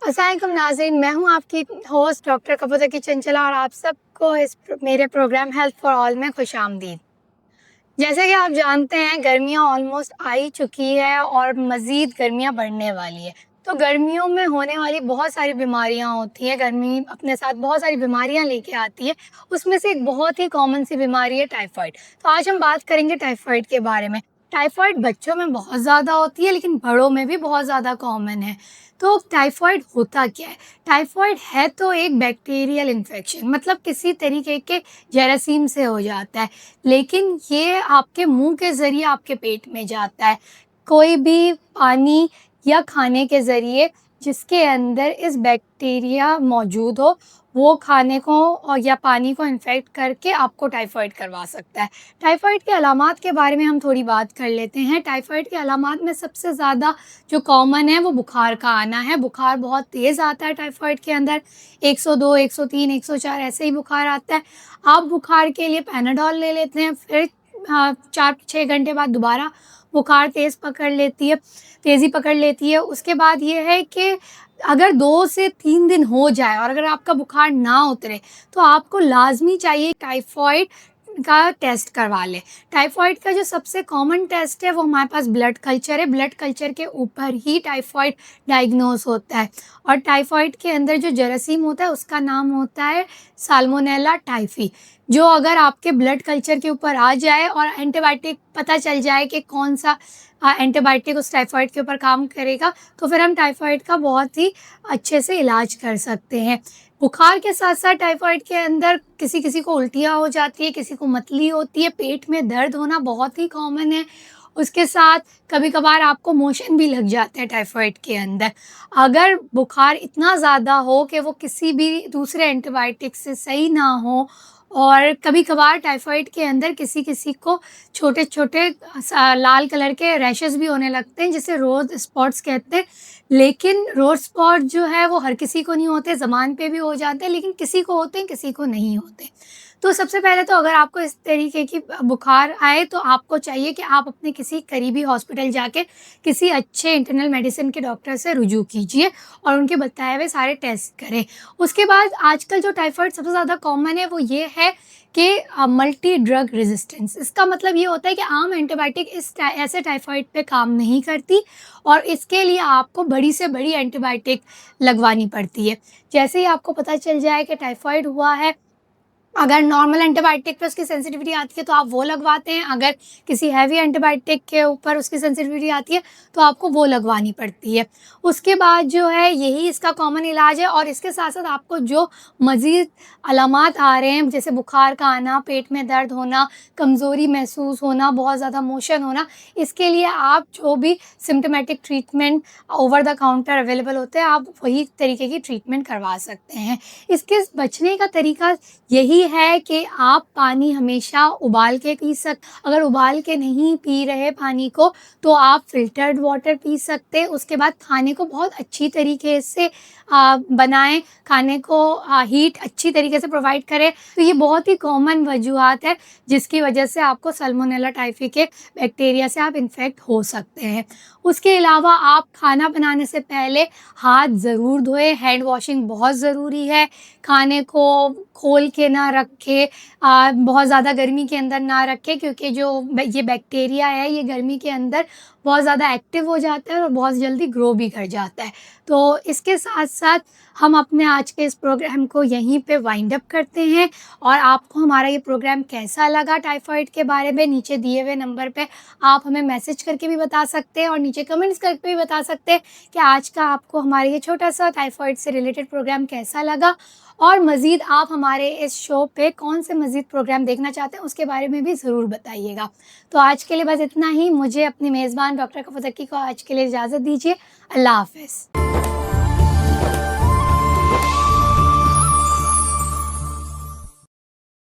अस्सलामुअलैकुम नाज़रीन, मैं हूँ आपकी होस्ट डॉक्टर कपूर चंचला और आप सबको मेरे प्रोग्राम हेल्थ फॉर ऑल में खुशामदीद। जैसे कि आप जानते हैं गर्मियाँ ऑलमोस्ट आ ही चुकी है और मज़ीद गर्मियाँ बढ़ने वाली है। तो गर्मियों में होने वाली बहुत सारी बीमारियाँ होती हैं, गर्मी अपने साथ बहुत सारी बीमारियाँ लेके आती है। उसमें से एक बहुत ही कॉमन सी बीमारी है टाइफाइड। तो आज हम बात करेंगे टाइफाइड के बारे में। टाइफाइड बच्चों में बहुत ज़्यादा होती है लेकिन बड़ों में भी बहुत ज़्यादा कॉमन है। तो टाइफाइड होता क्या है? टाइफाइड है तो एक बैक्टीरियल इन्फेक्शन, मतलब किसी तरीके के जरासीम से हो जाता है, लेकिन ये आपके मुंह के ज़रिए आपके पेट में जाता है। कोई भी पानी या खाने के ज़रिए जिसके अंदर इस बैक्टीरिया मौजूद हो, वो खाने को और या पानी को इन्फेक्ट करके आपको टाइफाइड करवा सकता है। टाइफाइड के अलामात के बारे में हम थोड़ी बात कर लेते हैं। टाइफाइड के अलामात में सबसे ज़्यादा जो कॉमन है वो बुखार का आना है। बुखार बहुत तेज़ आता है टाइफाइड के अंदर, 102, 103, 104 ऐसे ही बुखार आता है। आप बुखार के लिए पैनाडोल ले लेते हैं, फिर 4-6 घंटे बाद दोबारा बुखार तेज़ी पकड़ लेती है। उसके बाद ये है कि अगर 2 से 3 दिन हो जाए और अगर आपका बुखार ना उतरे, तो आपको लाज़मी चाहिए टाइफाइड का टेस्ट करवा लें। टाइफाइड का जो सबसे कॉमन टेस्ट है वो हमारे पास ब्लड कल्चर है। ब्लड कल्चर के ऊपर ही टाइफाइड डायग्नोस होता है और टाइफाइड के अंदर जो जरासीम होता है उसका नाम होता है साल्मोनेला टाइफी। जो अगर आपके ब्लड कल्चर के ऊपर आ जाए और एंटीबायोटिक पता चल जाए कि कौन सा एंटीबायोटिक उस टाइफाइड के ऊपर काम करेगा, तो फिर हम टाइफाइड का बहुत ही अच्छे से इलाज कर सकते हैं। बुखार के साथ साथ टाइफाइड के अंदर किसी किसी को उल्टियाँ हो जाती है, किसी को मतली होती है, पेट में दर्द होना बहुत ही कॉमन है। उसके साथ कभी-कभार आपको मोशन भी लग जाते हैं टाइफाइड के अंदर। अगर बुखार इतना ज़्यादा हो कि वो किसी भी दूसरे एंटीबायोटिक से सही ना हो, और कभी-कभार टाइफाइड के अंदर किसी-किसी को छोटे-छोटे लाल कलर के रैशेस भी होने लगते हैं, जिसे रोज़ स्पॉट्स कहते हैं। लेकिन रोज़ स्पॉट जो है वो हर किसी को नहीं होते, ज़बान पे भी हो जाते हैं, लेकिन किसी को होते हैं, किसी को नहीं होते। तो सबसे पहले तो अगर आपको इस तरीके की बुखार आए तो आपको चाहिए कि आप अपने किसी करीबी हॉस्पिटल जाके किसी अच्छे इंटरनल मेडिसिन के डॉक्टर से रुजू कीजिए और उनके बताए हुए सारे टेस्ट करें। उसके बाद आजकल जो टाइफाइड सबसे ज़्यादा कॉमन है वो ये है कि मल्टी ड्रग रेजिस्टेंस। इसका मतलब ये होता है कि आम एंटीबायोटिक ऐसे टाइफाइड पे काम नहीं करती और इसके लिए आपको बड़ी से बड़ी एंटीबायोटिक लगवानी पड़ती है। जैसे ही आपको पता चल जाए कि टाइफाइड हुआ है, अगर नॉर्मल एंटीबायोटिक पे उसकी सेंसिटिविटी आती है तो आप वो लगवाते हैं, अगर किसी हैवी एंटीबायोटिक के ऊपर उसकी सेंसिटिविटी आती है तो आपको वो लगवानी पड़ती है। उसके बाद जो है यही इसका कॉमन इलाज है और इसके साथ-साथ आपको जो मज़ीद अलामात आ रहे हैं, जैसे बुखार का आना, पेट में दर्द होना, कमज़ोरी महसूस होना, बहुत ज़्यादा मोशन होना, इसके लिए आप जो भी symptomatic treatment over the counter available होते हैं, आप वही तरीके की ट्रीटमेंट करवा सकते हैं। इसके बचने का तरीका यही है कि आप पानी हमेशा उबाल के अगर उबाल के नहीं पी रहे पानी को तो आप फ़िल्टर्ड वाटर पी सकते हैं। उसके बाद खाने को बहुत अच्छी तरीके से बनाएँ, खाने को हीट अच्छी तरीके से प्रोवाइड करें। तो ये बहुत ही कॉमन वजूहात है जिसकी वजह से आपको सल्मोनेला टाइफी के बैक्टीरिया से आप इन्फेक्ट हो सकते हैं। उसके अलावा आप खाना बनाने से पहले हाथ ज़रूर धोएँ, हैंड वॉशिंग बहुत ज़रूरी है। खाने को खोल के ना रखें, बहुत ज़्यादा गर्मी के अंदर ना रखें, क्योंकि ये बैक्टीरिया है ये गर्मी के अंदर बहुत ज़्यादा एक्टिव हो जाता है और बहुत जल्दी ग्रो भी कर जाता है। तो इसके साथ-साथ हम अपने आज के इस प्रोग्राम को यहीं पे वाइंड अप करते हैं और आपको हमारा ये प्रोग्राम कैसा लगा टाइफाइड के बारे में नीचे दिए हुए नंबर पे आप हमें मैसेज करके भी बता सकते हैं और नीचे कमेंट्स करके भी बता सकते हैं कि आज का आपको हमारा ये छोटा-सा टाइफाइड से रिलेटेड प्रोग्राम कैसा लगा और मज़ीद आप हमारे इस शो पे कौन से मज़ीद प्रोग्राम देखना चाहते हैं उसके बारे में भी ज़रूर बताइएगा। तो आज के लिए बस इतना ही। मुझे अपनी मेज़बान डॉक्टर कपूर को आज के लिए इजाज़त दीजिए। अल्लाह हाफ़िज़।